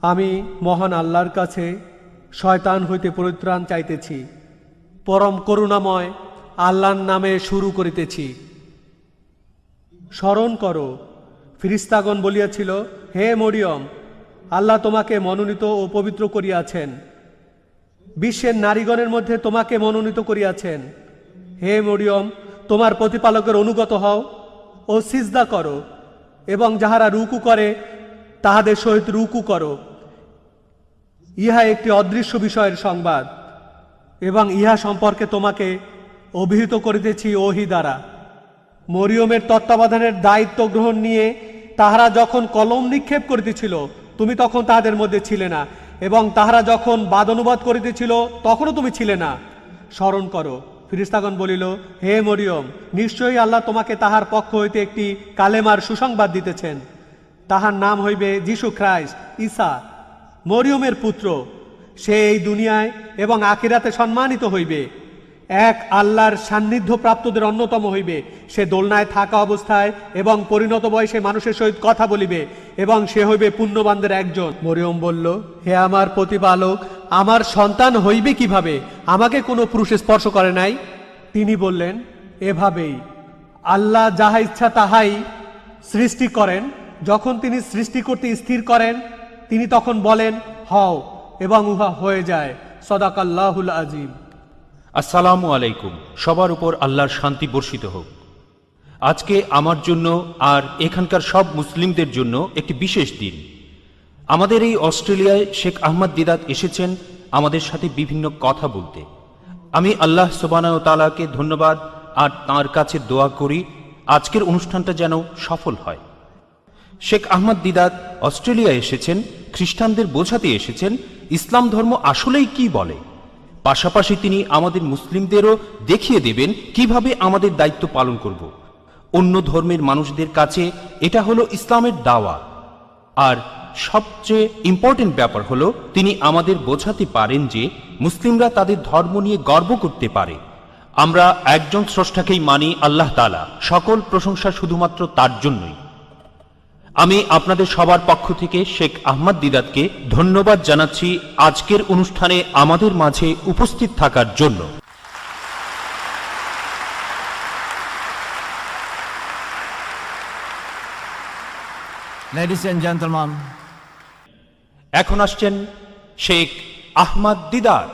আমি মহান আল্লাহর কাছে শয়তান হইতে পরিত্রাণ চাইতেছি। পরম করুণাময় আল্লাহর নামে শুরু করিতেছি। স্মরণ করো, ফিরিস্তাগণ বলিয়াছিল, হে মরিয়ম, আল্লাহ তোমাকে মনোনীত ও পবিত্র করিয়াছেন, বিশ্বের নারীগণের মধ্যে তোমাকে মনোনীত করিয়াছেন। হে মরিয়ম, তোমার প্রতিপালকের অনুগত হও ও সিজদা করো, এবং যাহারা রুকু করে তাহাদের সহিত রুকু করো। ইহা একটি অদৃশ্য বিষয়ের সংবাদ, এবং ইহা সম্পর্কে তোমাকে অভিহিত করিতেছি ওহী দ্বারা। মরিয়মের তত্ত্বাবধানের দায়িত্ব গ্রহণ নিয়ে তাহারা যখন কলম নিক্ষেপ করিতেছিল, তুমি তখন তাহাদের মধ্যে ছিলে না, এবং তাহারা যখন বাদ অনুবাদ করিতেছিল, তখনও তুমি ছিলে না। স্মরণ করো, ফিরিস্তাগণ বলিল, হে মরিয়ম, নিশ্চয়ই আল্লাহ তোমাকে তাহার পক্ষ হইতে একটি কালেমার সুসংবাদ দিতেছেন। তাহার নাম হইবে যীশু খ্রাইস্ট, ঈসা, মরিয়মের পুত্র। সে এই দুনিয়ায় এবং আখিরাতে সম্মানিত হইবে, এক আল্লাহর সান্নিধ্য প্রাপ্তদের অন্যতম হইবে। সে দোলনায় থাকা অবস্থায় এবং পরিণত বয়সে মানুষের সহিত কথা বলিবে, এবং সে হইবে পুণ্যবানদের একজন। মরিয়ম বলল, হে আমার প্রতিপালক, আমার সন্তান হইবে কিভাবে? আমাকে কোনো পুরুষ স্পর্শ করে নাই। তিনি বললেন, এভাবেই আল্লাহ যাহা ইচ্ছা তাহাই সৃষ্টি করেন। যখন তিনি সৃষ্টি করতে স্থির করেন, তিনি তখন বলেন, হও, এবং উহা হয়ে যায়। সদাকাল্লাহুল আজিম। আসসালামু আলাইকুম। সবার উপর আল্লাহর শান্তি বর্ষিত হোক। আজকে আমার জন্য আর এখানকার সব মুসলিমদের জন্য একটি বিশেষ দিন। আমাদের এই অস্ট্রেলিয়ায় শেখ আহমদ দিদাত এসেছেন আমাদের সাথে বিভিন্ন কথা বলতে। আমি আল্লাহ সুবহানাহু ওয়া তাআলাকে ধন্যবাদ আর তাঁর কাছে দোয়া করি আজকের অনুষ্ঠানটা যেন সফল হয়। শেখ আহমদ দিদাত অস্ট্রেলিয়া এসেছেন, খ্রিস্টানদের বোঝাতে এসেছেন ইসলাম ধর্ম আসলেই কি বলে। পাশাপাশি তিনি আমাদের মুসলিমদেরও দেখিয়ে দেবেন কিভাবে আমাদের দায়িত্ব পালন করব। অন্য ধর্মের মানুষদের কাছে এটা হলো ইসলামের দাওয়া। আর সবচেয়ে ইম্পর্টেন্ট ব্যাপার হলো তিনি আমাদের বোঝাতে পারেন যে মুসলিমরা তাদের ধর্ম নিয়ে গর্ব করতে পারে। আমরা একজন স্রষ্টাকেই মানি, আল্লাহ তাআলা। সকল প্রশংসা শুধুমাত্র তার জন্যই। আমি আপনাদের সবার পক্ষ থেকে শেখ আহমদ দিদাতকে ধন্যবাদ জানাচ্ছি আজকের অনুষ্ঠানে আমাদের মাঝে উপস্থিত থাকার জন্য। Ladies and gentlemen, এখন আসছেন শেখ আহমদ দিদাত।